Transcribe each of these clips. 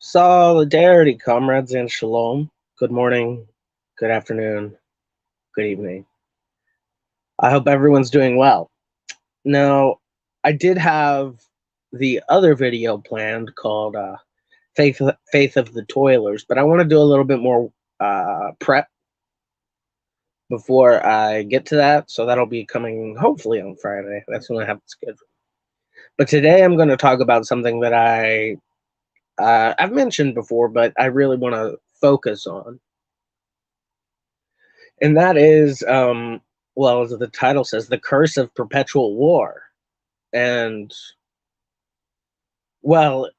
Solidarity, comrades, and shalom. Good morning, good afternoon, good evening. I hope everyone's doing well. Now, I did have the other video planned called Faith of the Toilers, but I want to do a little bit more prep before I get to that, so that'll be coming hopefully on Friday. That's when I have it scheduled. But today I'm going to talk about something that I've mentioned before, but I really want to focus on. And that is, well, as the title says, the Curse of Perpetual War. And, well,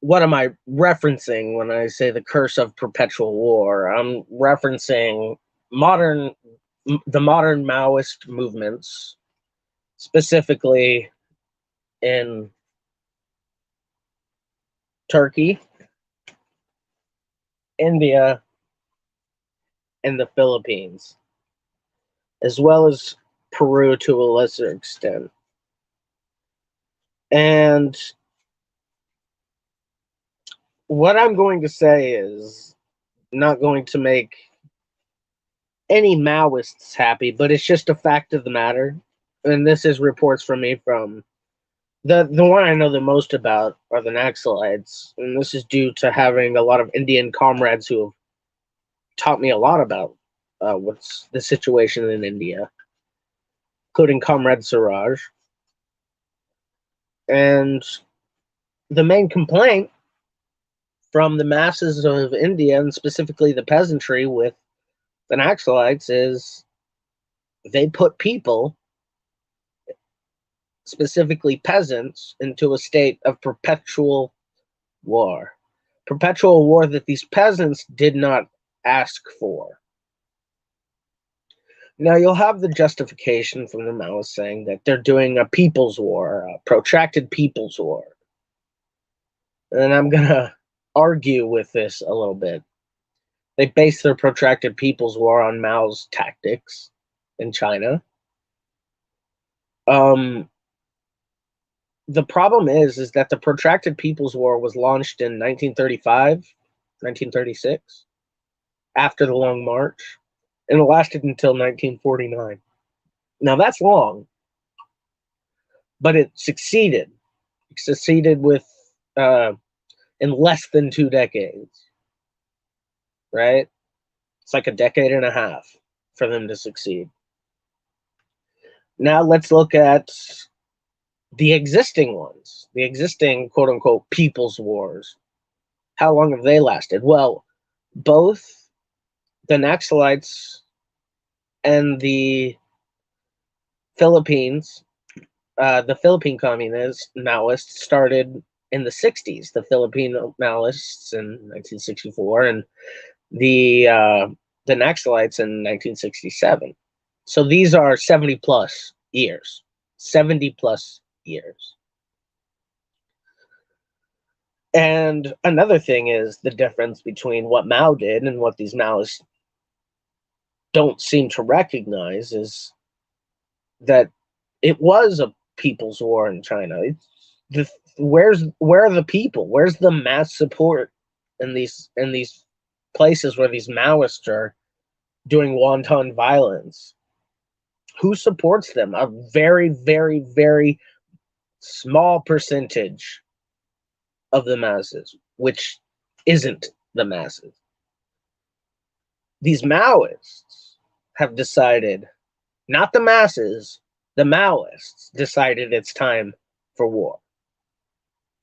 what am I referencing when I say the Curse of Perpetual War? I'm referencing the modern Maoist movements, specifically in Turkey, India, and the Philippines, as well as Peru to a lesser extent. And what I'm going to say is not going to make any Maoists happy, but it's just a fact of the matter. And this is reports from me from the one I know the most about are the Naxalites, and this is due to having a lot of Indian comrades who have taught me a lot about what's the situation in India, including Comrade Siraj. And the main complaint from the masses of India, and specifically the peasantry with the Naxalites, is they put people, specifically peasants, into a state of perpetual war. Perpetual war that these peasants did not ask for. Now, you'll have the justification from the Maoists saying that they're doing a people's war, a protracted people's war. And I'm going to argue with this a little bit. They base their protracted people's war on Mao's tactics in China. The problem is that the protracted People's War was launched in 1935, 1936, after the Long March, and it lasted until 1949. Now, that's long, but it succeeded. It succeeded with in less than 2 decades, right? It's like a decade and a half for them to succeed. Now, let's look at the existing ones, the existing quote-unquote people's wars. How long have they lasted? Well, both the Naxalites and the Philippines, the Philippine communists, Maoists, started in the 60s. The Filipino Maoists in 1964, and the Naxalites in 1967. So these are 70 plus years. 70 plus years. And another thing is the difference between what Mao did and what these Maoists don't seem to recognize is that it was a people's war in China. Where are the people? Where's the mass support in these places where these Maoists are doing wanton violence? Who supports them? A very, very, very small percentage of the masses, which isn't the masses. These Maoists have decided, not the masses, the Maoists decided it's time for war.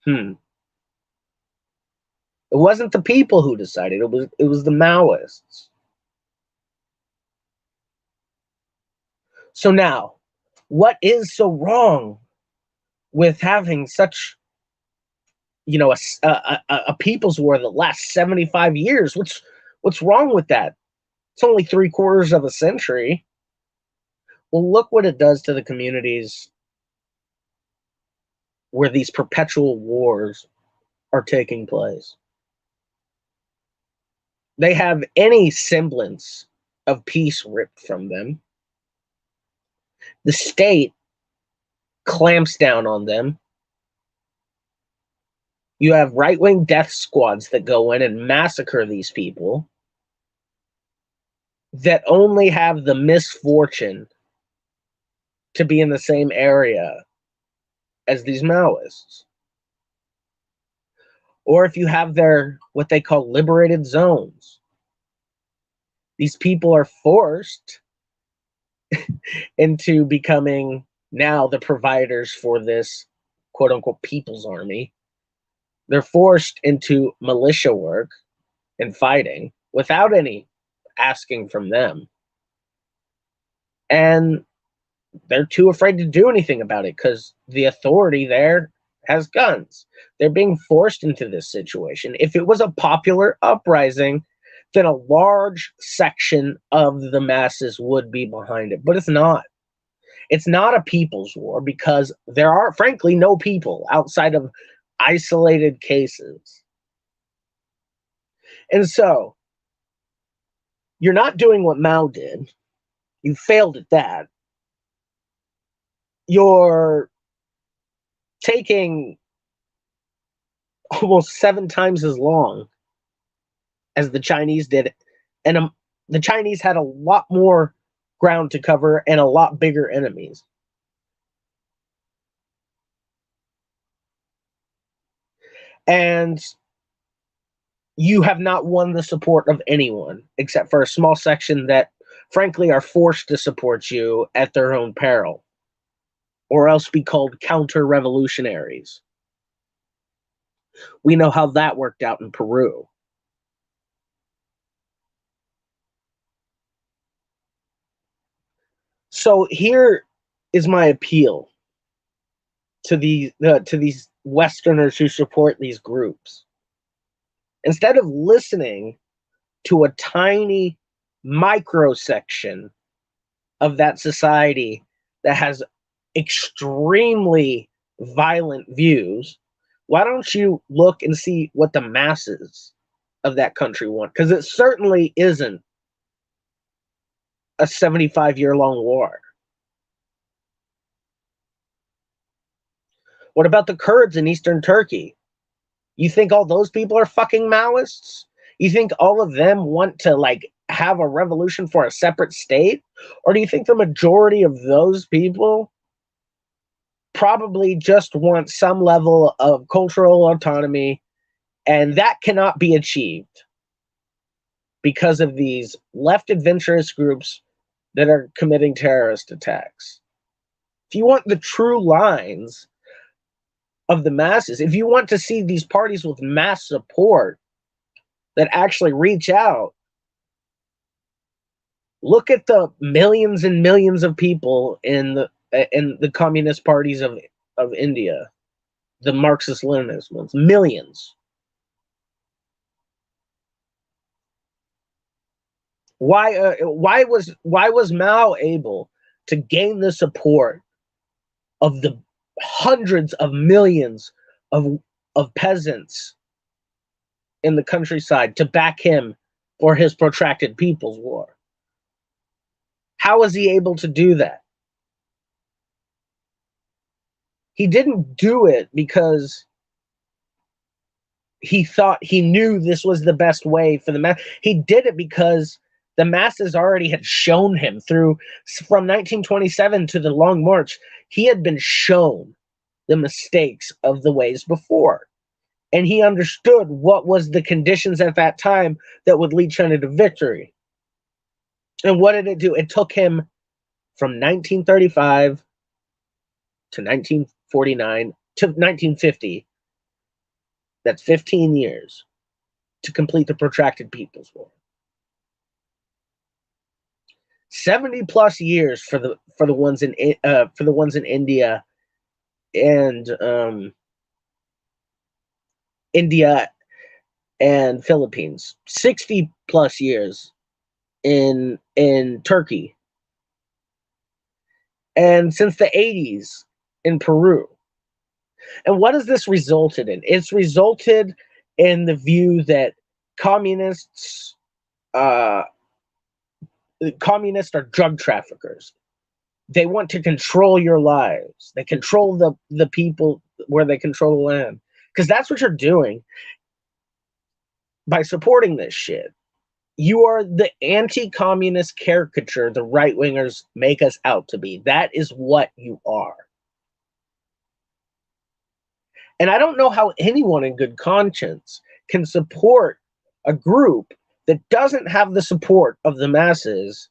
It wasn't the people who decided, it was the Maoists. So now, what is so wrong with having such, a people's war that lasts 75 years? What's wrong with that? It's only 3/4 of a century. Well, look what it does to the communities where these perpetual wars are taking place. They have any semblance of peace ripped from them. The state clamps down on them. You have right-wing death squads that go in and massacre these people that only have the misfortune to be in the same area as these Maoists. Or if you have their, what they call liberated zones, these people are forced into becoming now the providers for this quote unquote people's army. They're forced into militia work and fighting without any asking from them. And they're too afraid to do anything about it because the authority there has guns. They're being forced into this situation. If it was a popular uprising, then a large section of the masses would be behind it. But it's not. It's not a people's war because there are, frankly, no people outside of isolated cases. And so, you're not doing what Mao did. You failed at that. You're taking almost 7 times as long as the Chinese did. And the Chinese had a lot more ground to cover and a lot bigger enemies. And you have not won the support of anyone except for a small section that, frankly, are forced to support you at their own peril, or else be called counter-revolutionaries. We know how that worked out in Peru. So here is my appeal to these Westerners who support these groups. Instead of listening to a tiny microsection of that society that has extremely violent views, why don't you look and see what the masses of that country want? Because it certainly isn't a 75-year-long war. What about the Kurds in eastern Turkey? You think all those people are fucking Maoists? You think all of them want to, like, have a revolution for a separate state? Or do you think the majority of those people probably just want some level of cultural autonomy, and that cannot be achieved because of these left adventurous groups that are committing terrorist attacks? If you want the true lines of the masses, if you want to see these parties with mass support that actually reach out, look at the millions and millions of people in the communist parties of India, the Marxist-Leninist ones, millions. Why was Mao able to gain the support of the hundreds of millions of peasants in the countryside to back him for his protracted people's war? How was he able to do that? He didn't do it because he thought he knew this was the best way for the mass. He did it because the masses already had shown him from 1927 to the Long March. He had been shown the mistakes of the ways before. And he understood what was the conditions at that time that would lead China to victory. And what did it do? It took him from 1935 to 1949 to 1950. That's 15 years to complete the protracted People's War. 70 plus years for the ones in India and India and Philippines. 60 plus years in Turkey. And since the 80s in Peru. And what has this resulted in? It's resulted in the view that communists are drug traffickers. They want to control your lives. They control the people where they control the land. Because that's what you're doing by supporting this shit. You are the anti-communist caricature the right-wingers make us out to be. That is what you are. And I don't know how anyone in good conscience can support a group that doesn't have the support of the masses,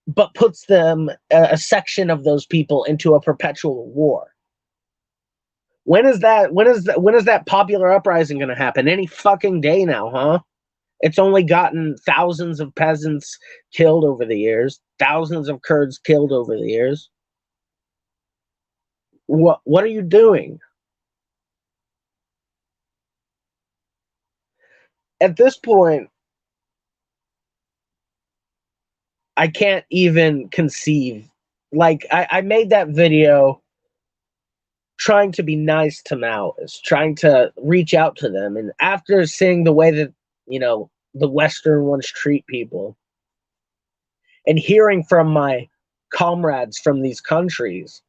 but puts them, a section of those people, into a perpetual war. When is that popular uprising going to happen? Any fucking day now, huh? It's only gotten thousands of peasants killed over the years, thousands of Kurds killed over the years. What are you doing? At this point, I can't even conceive. Like, I made that video trying to be nice to Maoists, trying to reach out to them. And after seeing the way that, the Western ones treat people, and hearing from my comrades from these countries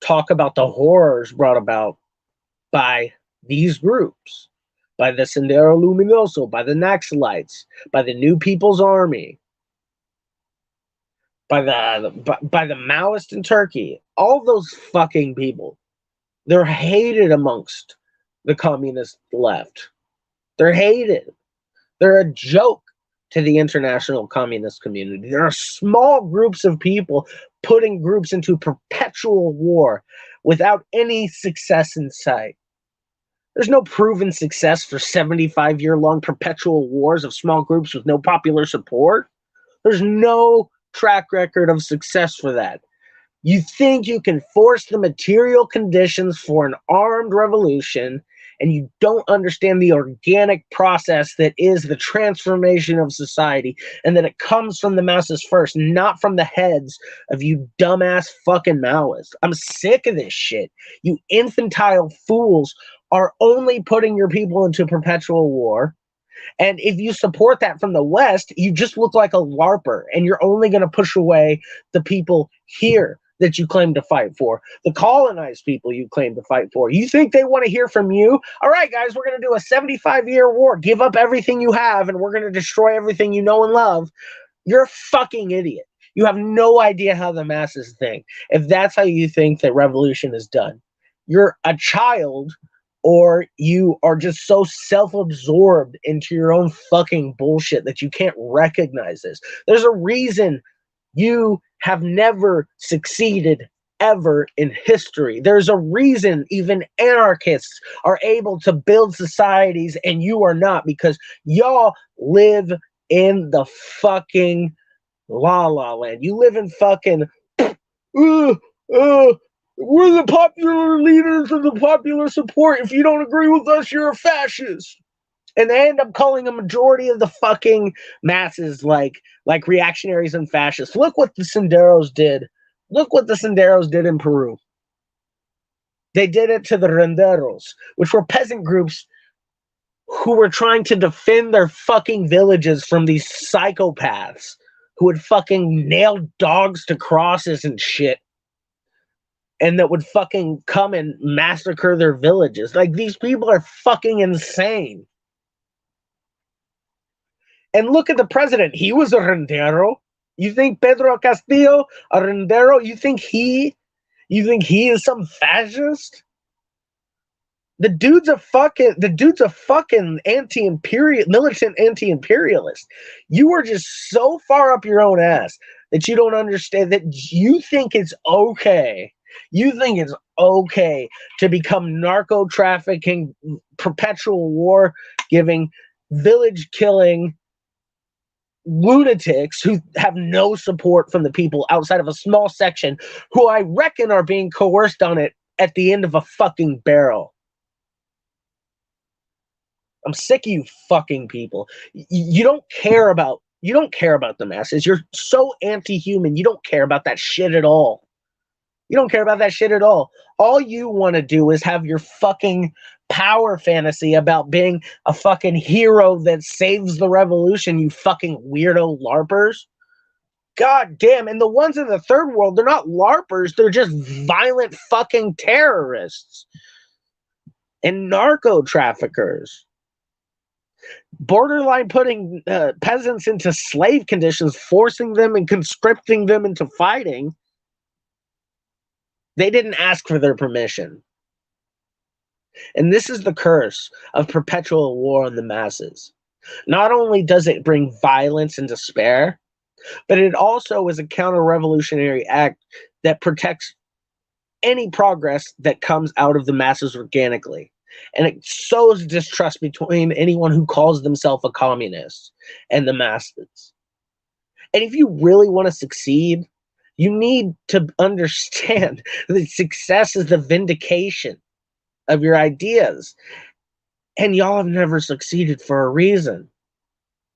talk about the horrors brought about by these groups, by the Sendero Luminoso, by the Naxalites, by the New People's Army, by the Maoists in Turkey, all those fucking people, they're hated amongst the communist left. They're hated. They're a joke to the international communist community. There are small groups of people putting groups into perpetual war without any success in sight. There's no proven success for 75-year-long perpetual wars of small groups with no popular support. There's no track record of success for that. You think you can force the material conditions for an armed revolution, and you don't understand the organic process that is the transformation of society, and that it comes from the masses first, not from the heads of you dumbass fucking Maoists. I'm sick of this shit. You infantile fools are only putting your people into perpetual war. And if you support that from the West, you just look like a LARPer, and you're only going to push away the people here that you claim to fight for, the colonized people you claim to fight for. You think they want to hear from you? All right, guys, we're going to do a 75-year war. Give up everything you have, and we're going to destroy everything you know and love. You're a fucking idiot. You have no idea how the masses think. If that's how you think that revolution is done, you're a child, or you are just so self-absorbed into your own fucking bullshit that you can't recognize this. There's a reason you have never succeeded ever in history. There's a reason even anarchists are able to build societies and you are not, because y'all live in the fucking la la land. You live in fucking we're the popular leaders and the popular support. If you don't agree with us, you're a fascist. And they end up calling a majority of the fucking masses like reactionaries and fascists. Look what the Senderos did. Look what the Senderos did in Peru. They did it to the Renderos, which were peasant groups who were trying to defend their fucking villages from these psychopaths who would fucking nail dogs to crosses and shit, and that would fucking come and massacre their villages. Like, these people are fucking insane. And look at the president. He was a Rendero. You think Pedro Castillo, a Rendero, you think he is some fascist? The dude's a fucking militant anti-imperialist. You are just so far up your own ass that you don't understand that you think it's okay. You think it's okay to become narco-trafficking, perpetual war giving, village killing lunatics who have no support from the people outside of a small section who I reckon are being coerced on it at the end of a fucking barrel. I'm sick of you fucking people. You don't care about the masses. You're so anti-human. You don't care about that shit at all. You don't care about that shit at all. All you want to do is have your fucking power fantasy about being a fucking hero that saves the revolution, you fucking weirdo LARPers. God damn. And the ones in the third world, they're not LARPers. They're just violent fucking terrorists. and narco traffickers, borderline putting peasants into slave conditions, forcing them and conscripting them into fighting. They didn't ask for their permission. And this is the curse of perpetual war on the masses. Not only does it bring violence and despair, but it also is a counter-revolutionary act that protects any progress that comes out of the masses organically. And it sows distrust between anyone who calls themselves a communist and the masses. And if you really want to succeed, you need to understand that success is the vindication of your ideas. And y'all have never succeeded for a reason,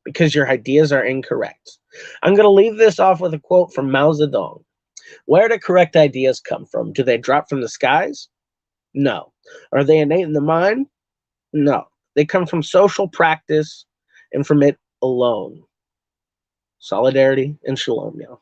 because your ideas are incorrect. I'm going to leave this off with a quote from Mao Zedong. Where do correct ideas come from? Do they drop from the skies? No. Are they innate in the mind? No. They come from social practice and from it alone. Solidarity and shalom, y'all.